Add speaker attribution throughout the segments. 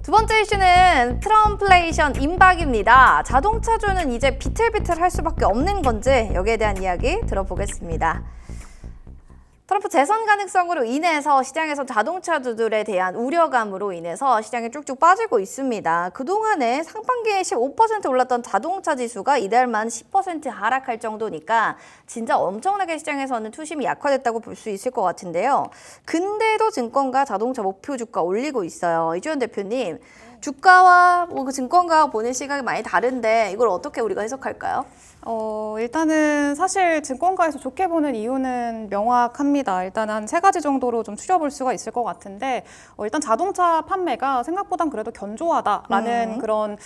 Speaker 1: 두 번째 이슈는 트럼플레이션 임박입니다. 자동차주는 이제 비틀비틀할 수밖에 없는 건지 여기에 대한 이야기 들어보겠습니다. 트럼프 재선 가능성으로 인해서 시장에서 자동차주들에 대한 우려감으로 인해서 시장이 쭉쭉 빠지고 있습니다. 그동안에 상반기에 15% 올랐던 자동차 지수가 이달만 10% 하락할 정도니까 진짜 엄청나게 시장에서는 투심이 약화됐다고 볼 수 있을 것 같은데요. 근데도 증권가 자동차 목표 주가 올리고 있어요. 이주연 대표님, 주가와 그 증권가가 보는 시각이 많이 다른데 이걸 어떻게 우리가 해석할까요?
Speaker 2: 일단은 사실 증권가에서 좋게 보는 이유는 명확합니다. 일단 한 세 가지 정도로 좀 추려볼 수가 있을 것 같은데, 일단 자동차 판매가 생각보단 그래도 견조하다라는 그런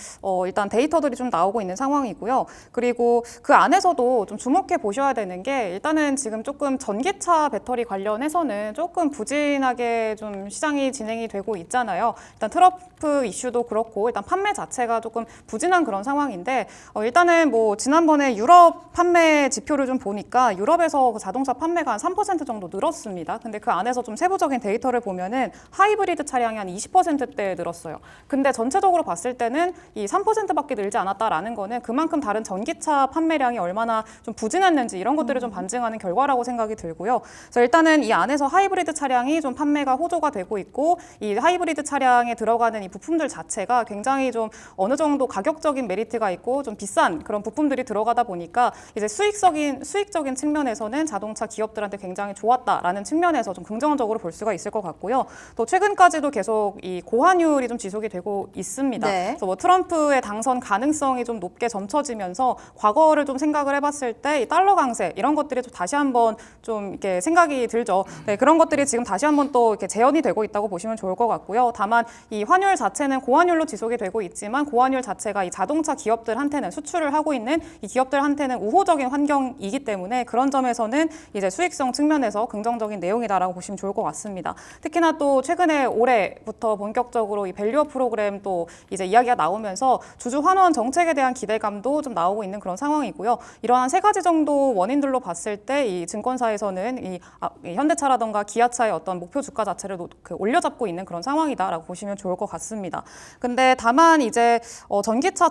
Speaker 2: 일단 데이터들이 좀 나오고 있는 상황이고요. 그리고 그 안에서도 좀 주목해 보셔야 되는 게, 일단은 지금 조금 전기차 배터리 관련해서는 조금 부진하게 좀 시장이 진행이 되고 있잖아요. 일단 트럼프 이슈도 그렇고 일단 판매 자체가 조금 부진한 그런 상황인데, 일단은 뭐 지난번에 유럽 판매 지표를 좀 보니까 유럽에서 그 자동차 판매가 한 3% 정도 늘었습니다. 근데 그 안에서 좀 세부적인 데이터를 보면은 하이브리드 차량이 한 20%대 늘었어요. 근데 전체적으로 봤을 때는 이 3%밖에 늘지 않았다라는 거는 그만큼 다른 전기차 판매량이 얼마나 좀 부진했는지 이런 것들을 좀 반증하는 결과라고 생각이 들고요. 그래서 일단은 이 안에서 하이브리드 차량이 좀 판매가 호조가 되고 있고, 이 하이브리드 차량에 들어가는 이 부품들 자체가 굉장히 좀 어느 정도 가격적인 메리트가 있고 좀 비싼 그런 부품들이 들어가다 보니까 이제 수익적인 측면에서는 자동차 기업들한테 굉장히 좋았다라는 측면에서 좀 긍정적으로 볼 수가 있을 것 같고요. 또 최근까지도 계속 이 고환율이 좀 지속이 되고 있습니다.
Speaker 1: 네.
Speaker 2: 그래서 뭐 트럼프의 당선 가능성이 좀 높게 점쳐지면서 과거를 좀 생각을 해봤을 때 이 달러 강세 이런 것들이 좀 다시 한번 좀 이렇게 생각이 들죠. 네, 그런 것들이 지금 다시 한번 또 이렇게 재현이 되고 있다고 보시면 좋을 것 같고요. 다만 이 환율 자체는 고환율로 지속이 되고 있지만 고환율 자체가 이 자동차 기업들한테는 수출을 하고 있는 이 기업들한테는 우호적인 환경이기 때문에 그런 점에서는 이제 수익성 측면에서 긍정적인 내용이다라고 보시면 좋을 것 같습니다. 특히나 또 최근에 올해부터 본격적으로 이 밸류업 프로그램 또 이제 이야기가 나오면서 주주 환원 정책에 대한 기대감도 좀 나오고 있는 그런 상황이고요. 이러한 세 가지 정도 원인들로 봤을 때 이 증권사에서는 이 현대차라던가 기아차의 어떤 목표 주가 자체를 올려잡고 있는 그런 상황이다라고 보시면 좋을 것 같습니다. 근데 다만 이제 전기차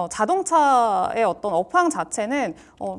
Speaker 2: 자동차의 어떤 업황 자체는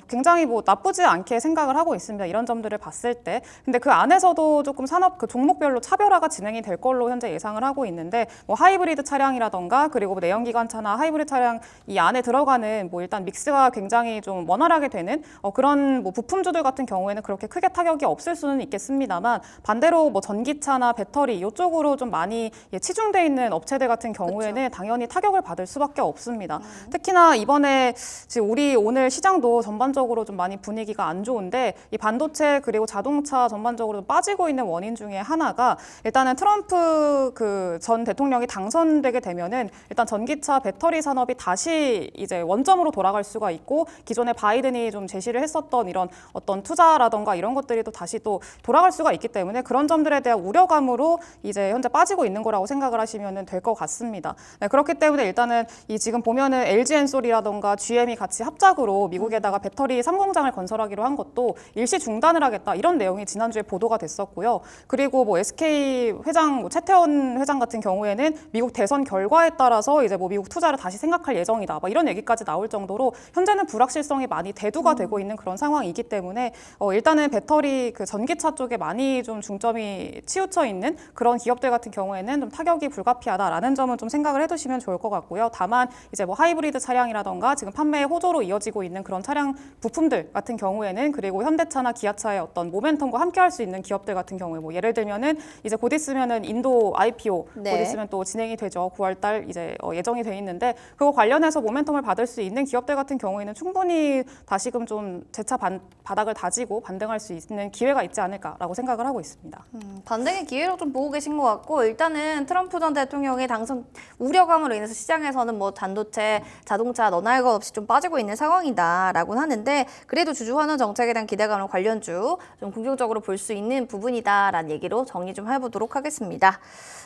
Speaker 2: 굉장히 뭐 나쁘지 않게 생각을 하고 있습니다. 이런 점들을 봤을 때. 근데 그 안에서도 조금 산업 그 종목별로 차별화가 진행이 될 걸로 현재 예상을 하고 있는데, 뭐 하이브리드 차량이라던가 그리고 뭐 내연기관차나 하이브리드 차량 이 안에 들어가는 뭐 일단 믹스가 굉장히 좀 원활하게 되는 그런 뭐 부품주들 같은 경우에는 그렇게 크게 타격이 없을 수는 있겠습니다만, 반대로 뭐 전기차나 배터리 이쪽으로 좀 많이 치중돼 있는 업체들 같은 경우에는 그렇죠. 당연히 타격을 받을 수밖에 없습니다. 특히나 이번에 지금 우리 오늘 시장도 전반적으로 좀 많이 분위기가 안 좋은데, 이 반도체 그리고 자동차 전반적으로 빠지고 있는 원인 중에 하나가, 일단은 트럼프 그 전 대통령이 당선되게 되면은 일단 전기차 배터리 산업이 다시 이제 원점으로 돌아갈 수가 있고, 기존에 바이든이 좀 제시를 했었던 이런 어떤 투자라던가 이런 것들이 또 다시 또 돌아갈 수가 있기 때문에 그런 점들에 대한 우려감으로 이제 현재 빠지고 있는 거라고 생각을 하시면 될 것 같습니다. 네, 그렇기 때문에 일단은 이 지금 보면은 LG엔솔이라던가 GM이 같이 합작으로 미국에다가 배터리 3공장을 건설하기로 한 것도 일시 중단을 하겠다 이런 내용이 지난주에 보도가 됐었고요. 그리고 뭐 SK 회장 뭐 최태원 회장 같은 경우에는 미국 대선 결과에 따라서 이제 뭐 미국 투자를 다시 생각할 예정이다. 뭐 이런 얘기까지 나올 정도로 현재는 불확실성이 많이 대두가 되고 있는 그런 상황이기 때문에 일단은 배터리 그 전기차 쪽에 많이 좀 중점이 치우쳐 있는 그런 기업들 같은 경우에는 좀 타격이 불가피하다라는 점은 좀 생각을 해두시면 좋을 것 같고요. 다만 이제 뭐 하이브리드 차량이라던가 지금 판매의 호조로 이어지고 있는 그런 차량 부품들 같은 경우에는, 그리고 현대차나 기아차의 어떤 모멘텀과 함께 할 수 있는 기업들 같은 경우에 뭐 예를 들면은 이제 곧 있으면은 인도 IPO
Speaker 1: 네.
Speaker 2: 곧 있으면 또 진행이 되죠. 9월달 이제 예정이 돼 있는데, 그거 관련해서 모멘텀을 받을 수 있는 기업들 같은 경우에는 충분히 다시금 좀 재차 바닥을 다지고 반등할 수 있는 기회가 있지 않을까라고 생각을 하고 있습니다.
Speaker 1: 반등의 기회로 좀 보고 계신 것 같고, 일단은 트럼프 전 대통령의 당선 우려감으로 인해서 시장에서는 뭐 반도체, 자동차 너나 할 것 없이 좀 빠지고 있는 상황이다라고 하는데, 그래도 주주 환원 정책에 대한 기대감을 관련주 좀 긍정적으로 볼 수 있는 부분이다라는 얘기로 정리 좀 해보도록 하겠습니다.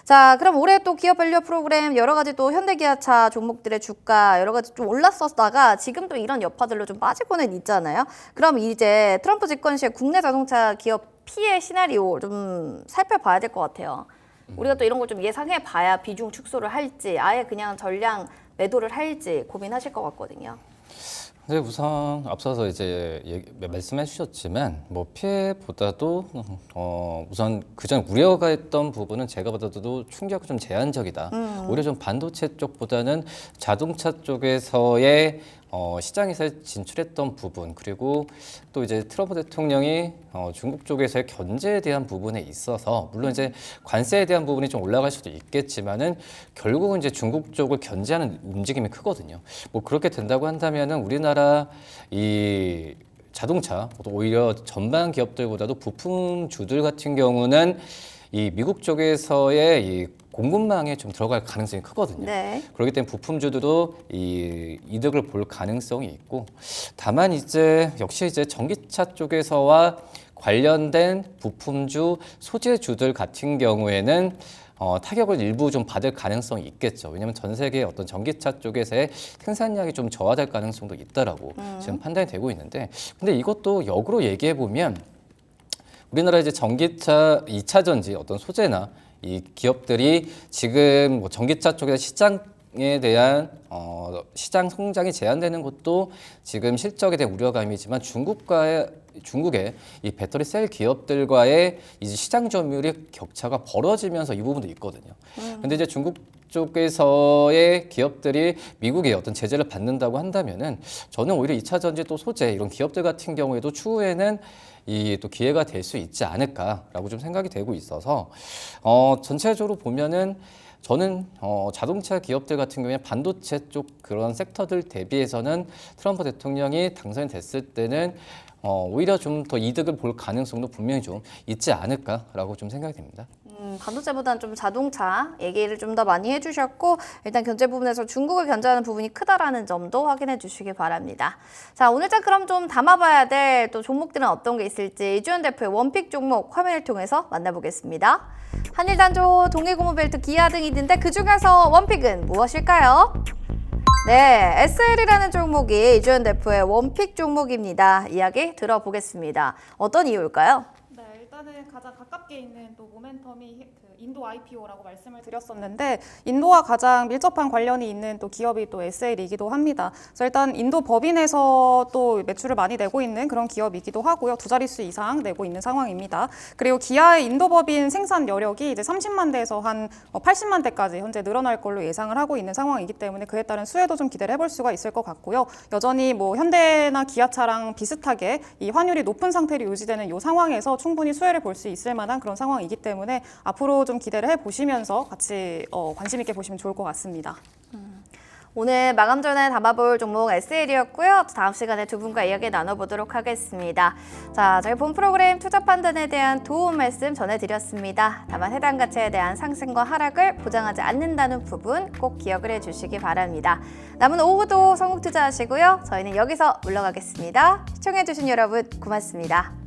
Speaker 1: 자, 그럼 올해 또 기업 밸류 프로그램 여러 가지 또 현대기아차 종목들의 주가 여러 가지 좀 올랐었다가 지금 또 이런 여파들로 좀 빠지고는 있잖아요. 그럼 이제 트럼프 집권 시에 국내 자동차 기업 피해 시나리오 좀 살펴봐야 될 것 같아요. 우리가 또 이런 걸 좀 예상해 봐야 비중 축소를 할지 아예 그냥 전량 매도를 할지 고민하실 것 같거든요.
Speaker 3: 네, 우선 앞서서 이제 말씀해 주셨지만 뭐 피해보다도 우선 그전 우려가 했던 부분은 제가 보다도 충격이 좀 제한적이다. 오히려 좀 반도체 쪽보다는 자동차 쪽에서의 시장에서 진출했던 부분, 그리고 또 이제 트럼프 대통령이 중국 쪽에서의 견제에 대한 부분에 있어서 물론 이제 관세에 대한 부분이 좀 올라갈 수도 있겠지만은 결국은 이제 중국 쪽을 견제하는 움직임이 크거든요. 뭐 그렇게 된다고 한다면은 우리나라 이 자동차 오히려 전반 기업들보다도 부품주들 같은 경우는 이 미국 쪽에서의 이 공급망에 좀 들어갈 가능성이 크거든요.
Speaker 1: 네.
Speaker 3: 그렇기 때문에 부품주들도 이 이득을 볼 가능성이 있고, 다만 이제 역시 이제 전기차 쪽에서와 관련된 부품주 소재주들 같은 경우에는 타격을 일부 좀 받을 가능성이 있겠죠. 왜냐하면 전 세계 어떤 전기차 쪽에서의 생산량이 좀 저하될 가능성도 있다라고 지금 판단이 되고 있는데, 근데 이것도 역으로 얘기해 보면 우리나라 이제 전기차 2차 전지 어떤 소재나 이 기업들이 지금 뭐 전기차 쪽에서 시장에 대한 시장 성장이 제한되는 것도 지금 실적에 대한 우려감이지만 중국의 이 배터리 셀 기업들과의 이제 시장 점유율의 격차가 벌어지면서 이 부분도 있거든요. 근데 이제 중국 쪽에서의 기업들이 미국의 어떤 제재를 받는다고 한다면은 저는 오히려 2차 전지 또 소재 이런 기업들 같은 경우에도 추후에는 이 또 기회가 될 수 있지 않을까라고 좀 생각이 되고 있어서 전체적으로 보면은 저는 자동차 기업들 같은 경우에 반도체 쪽 그런 섹터들 대비해서는 트럼프 대통령이 당선이 됐을 때는 오히려 좀 더 이득을 볼 가능성도 분명히 좀 있지 않을까라고 좀 생각이 됩니다.
Speaker 1: 반도체보다는 좀 자동차 얘기를 좀 더 많이 해주셨고 일단 견제 부분에서 중국을 견제하는 부분이 크다라는 점도 확인해 주시기 바랍니다. 자, 오늘자 그럼 좀 담아봐야 될 또 종목들은 어떤 게 있을지 이주연 대표의 원픽 종목 화면을 통해서 만나보겠습니다. 한일단조, 동해고무벨트, 기아 등이 있는데 그중에서 원픽은 무엇일까요? 네, SL이라는 종목이 이주연 대표의 원픽 종목입니다. 이야기 들어보겠습니다. 어떤 이유일까요?
Speaker 2: 네, 일단은 가장 가깝게 있는 또 모멘텀이 그 인도 IPO라고 말씀을 드렸었는데 인도와 가장 밀접한 관련이 있는 또 기업이 또 SL이기도 합니다. 그래서 일단 인도 법인에서 또 매출을 많이 내고 있는 그런 기업이기도 하고요. 두 자릿수 이상 내고 있는 상황입니다. 그리고 기아의 인도 법인 생산 여력이 이제 30만 대에서 한 80만 대까지 현재 늘어날 걸로 예상을 하고 있는 상황이기 때문에 그에 따른 수혜도 좀 기대를 해볼 수가 있을 것 같고요. 여전히 뭐 현대나 기아차랑 비슷하게 이 환율이 높은 상태로 유지되는 이 상황에서 충분히 수혜를 볼 수 있을 만한 그런 상황이기 때문에 앞으로 좀 기대를 해보시면서 같이 관심 있게 보시면 좋을 것 같습니다.
Speaker 1: 오늘 마감 전에 담아볼 종목 SL이었고요. 다음 시간에 두 분과 이야기 나눠보도록 하겠습니다. 자, 저희 본 프로그램 투자 판단에 대한 도움 말씀 전해드렸습니다. 다만 해당 가치에 대한 상승과 하락을 보장하지 않는다는 부분 꼭 기억을 해주시기 바랍니다. 남은 오후도 성공 투자하시고요. 저희는 여기서 물러가겠습니다. 시청해주신 여러분 고맙습니다.